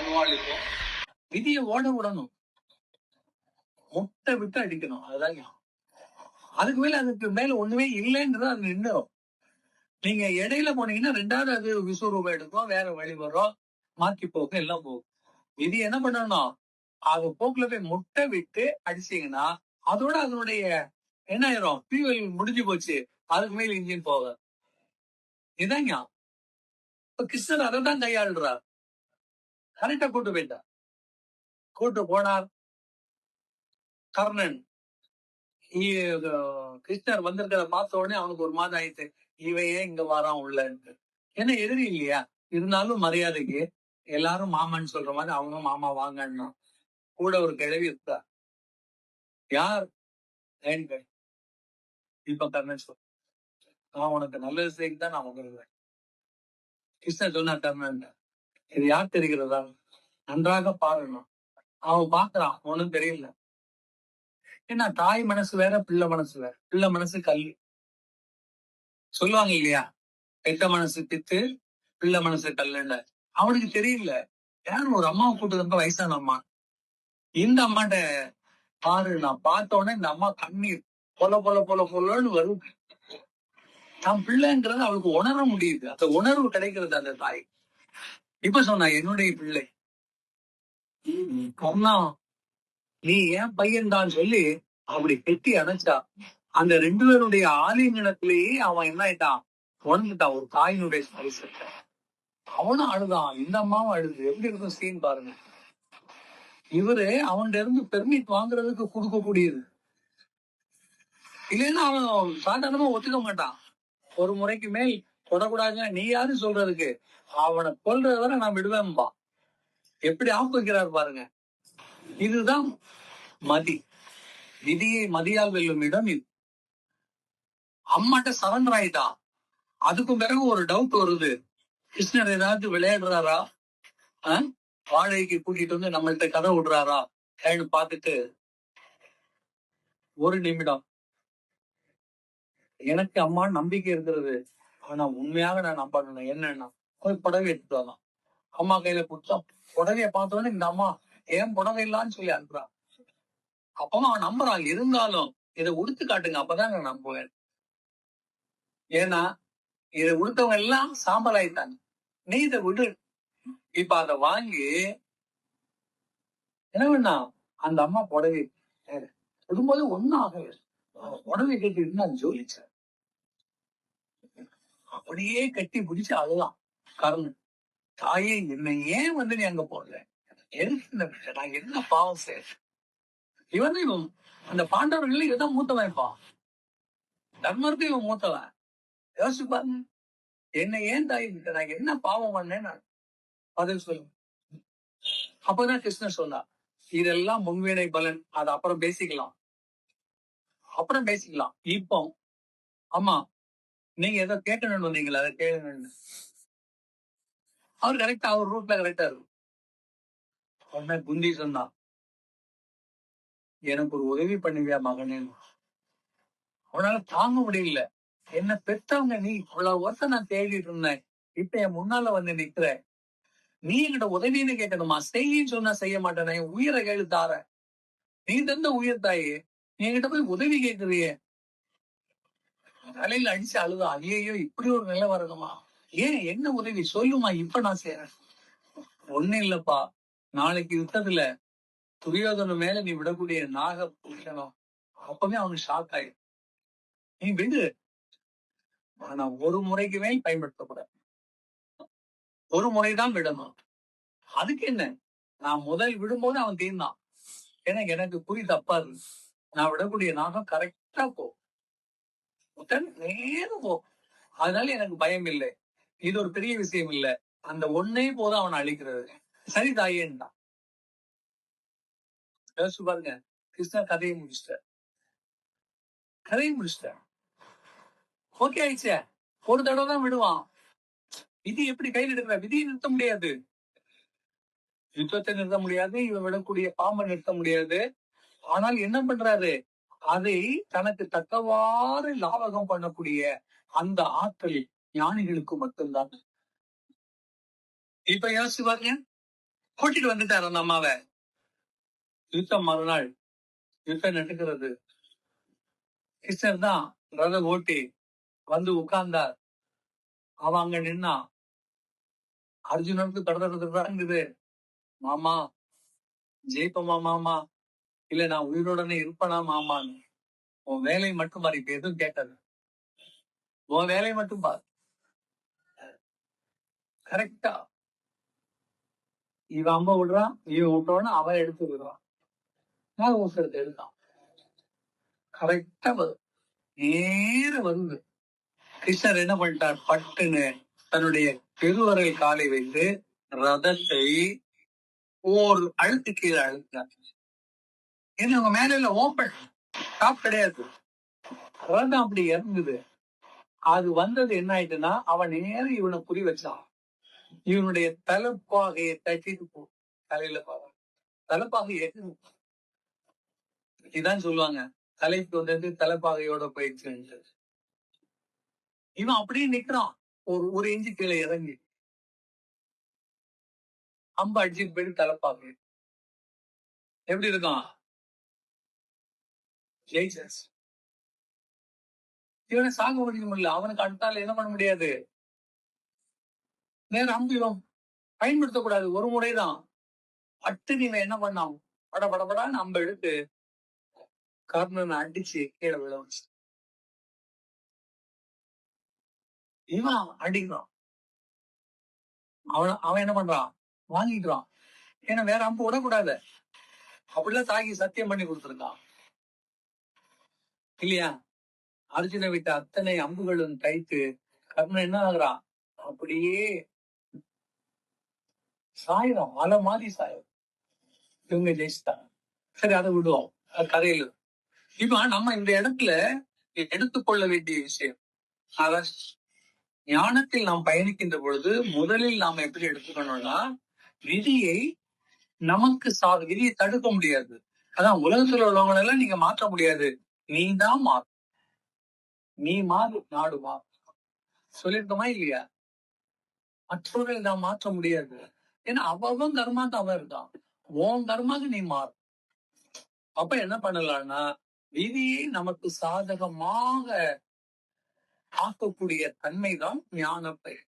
பண்ணுவாள். விதியை ஓட விடணும், முட்டை விட்டு அடிக்கணும். அதுதான் அதுக்கு மேல ஒண்ணுமே இல்லைன்றது அது நின்றும். நீங்க இடையில போனீங்கன்னா ரெண்டாவது அது விஸ்வரூபம் எடுக்கும், வேற வழி வரும், மாத்தி போகும், எல்லாம் போகும். விதி என்ன பண்ணணும், அது போக்குல போய் முட்டை விட்டு அடிச்சீங்கன்னா அதோட அதனுடைய என்ன ஆயிரும், ஃபியூவல் முடிஞ்சு போச்சு, அதுக்கு மேல இன்ஜின் போக. இதாங்க இப்ப கிருஷ்ணர் அதை தான் கையாளுறார். கரெக்டா கூட்டு போனார். கர்ணன் கிருஷ்ணர் வந்திருக்கிறத பார்த்த உடனே அவனுக்கு ஒரு மாதம் ஆயிடுச்சு, இவன் ஏன் இங்க வரான் உள்ளன்ட்டு. என்ன எதிரி இல்லையா, இருந்தாலும் மரியாதைக்கு எல்லாரும் மாமான்னு சொல்ற மாதிரி அவங்க மாமா வாங்கன்னா கூட ஒரு கிழவி இருக்கா. யார்? இப்ப கர்ணன் சொல், நான் உனக்கு நல்லது செய்து தான் நான் வந்துருவேன். கிருஷ்ணன் சொன்னா கர்ணன், இது யார் தெரிகிறதா, நன்றாக பாருங்க. அவன் பாக்குறான், ஒண்ணும் தெரியல. ஏன்னா தாய் மனசு வேற, பிள்ளை மனசு வேற. பிள்ளை மனசு கல்லு சொல்லுவாங்க இல்லையா, பெத்த மனசு பித்து, பிள்ளை மனசு கல்லுன்னு. அவனுக்கு தெரியல. யாரும் ஒரு அம்மாவை கூட்டு ரொம்ப வயசான அம்மா, இந்த அம்மாட்ட பாரு, நான் பார்த்த உடனே இந்த அம்மா கண்ணீர் பொல பொல பொல பொலன்னு வரும். தான் பிள்ளைங்கிறது அவளுக்கு உணர முடியுது, அந்த உணர்வு கிடைக்கிறது அந்த தாய். இப்ப சொன்னா என்னுடைய பிள்ளை அம்மா, நீ ஏன் பையன் தான் சொல்லி அப்படி கெட்டி அணைச்சா. அந்த 2 பேருடைய ஆலிங்கனத்திலேயே அவன் என்ன ஆயிட்டான், உணர்ந்துட்டான் ஒரு தாயினுடைய ஸ்பரிசத்தை. அவனும் அழுதான், இந்த அம்மாவும் அழுது. எப்படி இருக்கும் சீன் பாருங்க. இவரு அவன்கிட்ட இருந்து பெர்மிட் வாங்குறதுக்கு கொடுக்கக்கூடியது இல்லைன்னா அவன் சாதாரணமா ஒத்துக்க மாட்டான். ஒரு முறைக்கு மேல் தொடக்கூடாதுங்க, நீ யாரு சொல்றதுக்கு, அவனை கொல்றத வரை நான் விடுவேன்பா. எப்படி ஆக்குகிறார் பாருங்க. இதுதான் மதி. விதியை மதியால் வெல்லும் இடம் இது. அம்மாட்ட சரண்டர் ஆயிட்டான். அதுக்கும் பிறகு ஒரு டவுட் வருது, கிருஷ்ணர் ஏதாவது விளையாடுறாரா, வாழைக்கு கூட்டிட்டு வந்து நம்மள்கிட்ட கதை விடுறாரா பார்த்துட்டு, ஒரு நிமிடம் எனக்கு அம்மா நம்பிக்கை இருக்கிறது, ஆனா உண்மையாக நான் நம்பணும். என்னன்னா போய் புடவை எடுத்துட்டு வரலாம். அம்மா கையில கொடுத்தா புடவைய பார்த்தோன்னே இந்த அம்மா ஏன் புடவை இல்லான்னு சொல்லி அனுப்புறான். அப்பமா அவன் நம்புறான், இருந்தாலும் இதை உடுத்து காட்டுங்க, அப்பதான் நான் நம்புவேன். ஏன்னா இதை உடுத்தவங்க எல்லாம் சாம்பல் ஆயிட்டாங்க, நீ இதை விடு. இப்ப அதை வாங்கி என்ன பண்ணா, அந்த அம்மா புடவை விடும்போது ஒன்னும் ஆகவே, புடவை கட்டிட்டு நான் ஜோலிச்ச அப்படியே கட்டி பிடிச்சு அழுதான் கர்ணன். தாயே, என்னை ஏன் வந்து நீ அங்க போடல, எதுக்கு நான் என்ன பாவம் செய்ய. இவன் அந்த பாண்டவர்கள் இவதான் மூத்தவன்ப்பா, தர்மருக்கு இவன் மூத்தவன். யோசிச்சு பாருங்க, என்னை ஏன் தாய் நான் என்ன பாவம் பண்ணேன், நான் பதில் சொல்லு. அப்பதான் கிருஷ்ணன் சொன்னா, இதெல்லாம் முன்வினை பலன், அது அப்புறம் பேசிக்கலாம். இப்போ அம்மா நீங்க ஏதோ கேட்கணும்னு வந்தீங்களா, அதை கேளுங்க. அவர் கரெக்டா அவர் ரூட்ல கரெக்டா இருக்கும். உடனே குந்தி சொன்னா, எனக்கு ஒரு உதவி பண்ணுவியா மகனே. அவனால தாங்க முடியல, என்ன பெற்றவங்க நீ, இவ்வளவு வருஷம் நான் தேடிட்டு இருந்தேன், இப்ப என் முன்னால வந்து நிக்கிற, நீ என்கிட்ட உதவின்னு கேட்கணுமா, செய்யின்னு சொன்னா செய்ய மாட்டேன், என் உயிரை கேளு தார, நீ தந்த உயிர் தாயே, நீ என்கிட்ட போய் உதவி கேட்கறியே. தலையில அடிச்சு அழுதா, ஐயோ இப்படி ஒரு நிலை வரணுமா, ஏன் என்ன உதவி சொல்லுமா, இப்ப நான் செய்யறேன். ஒண்ணு இல்லப்பா, நாளைக்கு யுத்தத்துல துரியோதன மேல நீ விடக்கூடிய நாக புருஷனம், அப்பவே அவனுக்கு ஷாக் ஆயிடும். நீ விடு, ஆனா ஒரு முறைக்கு மேல் பயன்படுத்தக்கூடாது, ஒரு முறைதான் விடணும். அதுக்கு என்ன, நான் முதல் விடும்போது அவன் தீர்ந்தான். ஏன்னா எனக்கு குறி தப்பா இருக்கு, நான் விடக்கூடிய நாகம் கரெக்டா போ, நேரம் போ, அதனால எனக்கு பயம் இல்லை, இது ஒரு பெரிய விஷயம் இல்லை, அந்த ஒன்னே போதும் அவனை அழிக்கிறது. சரி தாயேன்தான். யோசிச்சு பாருங்க, கிருஷ்ணா கதையை முடிச்சிட்டார். ஓகே ஆயிடுச்சே, ஒரு தடவை தான் விடுவான். விதி எப்படி கையில் எடுக்கிற, விதியை நிறுத்த முடியாது, யுத்தத்தை நிறுத்த முடியாது, இவன் விடக்கூடிய பாம்பை நிறுத்த முடியாது. ஆனால் என்ன பண்றாரு, அதை தனக்கு தக்கவாறு லாபகம் பண்ணக்கூடிய அந்த ஆற்றல் ஞானிகளுக்கு மட்டும்தான். இப்ப யோசிச்சு பாருங்க, கூட்டிட்டு வந்துட்டாரு அந்த அம்மாவை. யுத்தம் மறுநாள் யுத்தம் நடக்கிறது. கிருஷ்ணர் தான் ரதம் ஓட்டி வந்து உட்கார்ந்தார். அவன் அங்க நின்னா. அர்ஜுனனுக்கு தடதடங்குது. மாமா ஜெயிப்பமா மாமா, இல்ல நான் உயிரோடனே இருப்பனா மாமான்னு. உன் வேலை மட்டும் பாரு, இப்ப எதுவும் கேட்டது. உன் வேலை மட்டும் பாரு. கரெக்டா இவன் அம்ப விடுறான், இவன் விட்டோன்னு அவன் எடுத்து விடுறான். நான் ஊசரத்தை எடுத்தான். கரெக்டா வரும், நேர வருது. கிருஷ்ணர் என்ன பண்ணிட்டார், பட்டுன்னு தன்னுடைய பெருவரல் காலை வைத்து ரதத்தை ஒரு அழுத்து கீழே அழுத்தினார். ஏன்னா அவங்க மேல ஓப்பன் டாப் கிடையாது, ரதம் அப்படி இறங்குது. அது வந்தது என்ன ஆயிட்டுன்னா, அவன் நேரம் இவனை புரி வச்சான். இவனுடைய தலைப்பாகையை தட்டிட்டு போ, தலையில பாரு தலைப்பாகை. இதான் சொல்லுவாங்க, தலைக்கு வந்தது தலைப்பாகையோட போயிடுச்சு. இவன் அப்படியே நிக்கிறான், ஒரு இன்ச்சு கீழே இறங்கி அம்பு அடிச்சுட்டு போயிட்டு தலைப்பாகை. எப்படி இருக்கான்? ஜெயிச்சஸ். இவனை சாக முடிய முடியல, அவனுக்கு அடுத்தால என்ன பண்ண முடியாது. நேரம் அம்பிடும் பயன்படுத்தக்கூடாது, ஒரு முறைதான். பட்டு இவன் என்ன பண்ணான், படபடபடான்னு அம்பை எடுத்து கர்ணனை அடிச்சு கீழே விழ வச்சு இவன் அடிக்கிறான். அவன் என்ன பண்றான், வாங்கிக்கிறான். ஏன்னா வேற அம்பு விடக்கூடாது, அப்படிலாம் தாக்கி சத்தியம் பண்ணி கொடுத்துருக்கான் இல்லையா. அர்ஜுனை விட்ட அத்தனை அம்புகளும் தைத்து கர்ணன் என்ன ஆகுறான், அப்படியே சாயிரம், மலை மாதிரி சாயிரம். இவங்க ஜெயிச்சுட்டாங்க. சரி, அதை விடுவோம், கதையில. இப்ப நம்ம இந்த இடத்துல எடுத்துக்கொள்ள வேண்டிய விஷயம், அதான் ஞானத்தில் நாம் பயணிக்கின்ற பொழுது முதலில் நாம் எப்படி எடுத்துக்கணும்னா, விதியை நமக்கு விதியை தடுக்க முடியாது. அதான் உலகத்துல உள்ளவங்க எல்லாம் நீங்க மாற்ற முடியாது, நீ தான் மாறும். நீ மாறு, நாடு மாறும். சொல்லிருக்கோமா இல்லையா? மற்றவர்கள் நான் மாற்ற முடியாது, ஏன்னா அவன் கர்மாக்கு அவன் இருக்கான். உன் கர்மாக்கு நீ மாறு. அப்ப என்ன பண்ணலாம்னா, விதியை நமக்கு சாதகமாக ஆக்கக்கூடிய தன்மைதான் ஞான பயிர்.